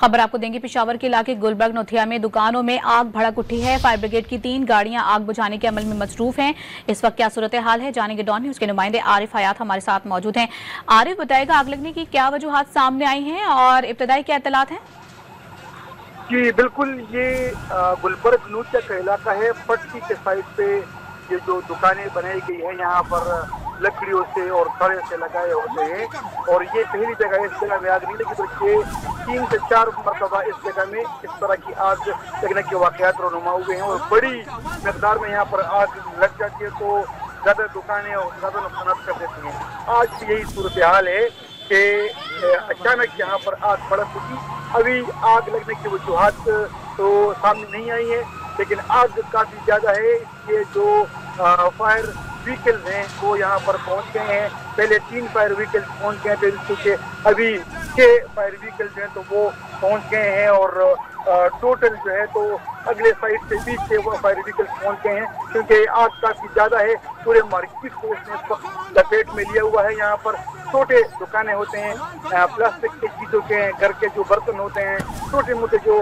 खबर आपको देंगे पेशावर के इलाके गुलबर्ग नोथिया में दुकानों में आग भड़क उठी है। फायर ब्रिगेड की 3 गाड़ियां आग बुझाने के अमल में मसरूफ हैं। इस वक्त क्या सूरत हाल है जानेंगे डॉन न्यूज के नुमाइंदे आरिफ हयात हमारे साथ मौजूद हैं। आरिफ बताएगा आग लगने की क्या वजूहात सामने आई हैं और इब्तदाई क्या इत्तलात हैं? जी बिल्कुल, ये गुलबर्ग नोथिया का इलाका है। पट्टी के साइड पे ये जो दुकानें बनाई गई है यहाँ पर लकड़ियों से और खड़े से लगाए होते हैं और ये पहली जगह इस जगह में आग नहीं लगी बल्कि 3 से 4 मरतबा इस जगह में इस तरह की आग लगने के वाकयात रोनुमा हुए हैं और बड़ी मकदार में यहाँ पर आग लग जाती है तो ज्यादा दुकानें और ज्यादा नुकसान कर देती हैं। आज भी यही सूरत हाल है कि अचानक यहाँ पर आग भड़क उठी। अभी आग लगने की वजूहात तो सामने नहीं आई है लेकिन आग काफी ज्यादा है। ये जो फायर व्हीकल्स हैं वो यहाँ पर पहुंच गए हैं। पहले 3 फायर व्हीकल्स पहुंच गए थे क्योंकि अभी 6 फायर व्हीकल्स हैं तो वो पहुंच गए हैं और टोटल जो है तो अगले साइड से 20 से वो फायर व्हीकल्स पहुंच गए हैं क्योंकि आग काफी ज्यादा है। पूरे मार्केट को इसने इस वक्त लपेट में लिया हुआ है। यहाँ पर छोटे दुकानें होते हैं, प्लास्टिक की चीजों के घर के जो बर्तन होते हैं, छोटे मोटे जो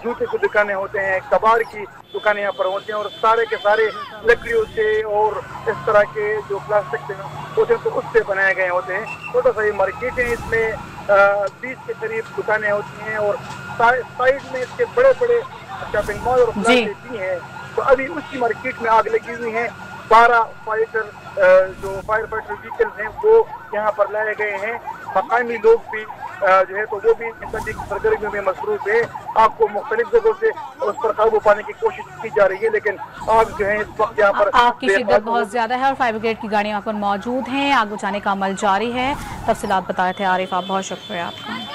जूते की दुकानें होते हैं, कबाड़ की दुकानें यहाँ पर होती हैं और सारे के सारे लकड़ियों से और इस तरह के जो प्लास्टिक के होते हैं तो उससे बनाए गए होते हैं। छोटा सा ये मार्केट है, इसमें 20 के करीब दुकानें होती हैं और साइड में इसके बड़े बड़े शॉपिंग मॉल और प्लास्टिक भी हैं। तो अभी उसी मार्केट में आग लगी हुई है। 12 फाइटर जो फायर फाइटर व्हीकल्स हैं वो यहाँ पर लाए गए हैं। मकामी लोग भी जो है तो वो भी सरगर्मियों में मसरूफ है। आग को मुख्तलिफ जगहों से उस पर काबू पाने की कोशिश की जा रही है लेकिन आग जो है इस वक्त यहाँ पर आग की शिद्दत बहुत ज्यादा है और फायर ब्रिगेड की गाड़ियां यहाँ पर मौजूद हैं। आग बुझाने का अमल जारी है। तफसीलात बताए थे आरिफ, आप बहुत शुक्रिया आपका।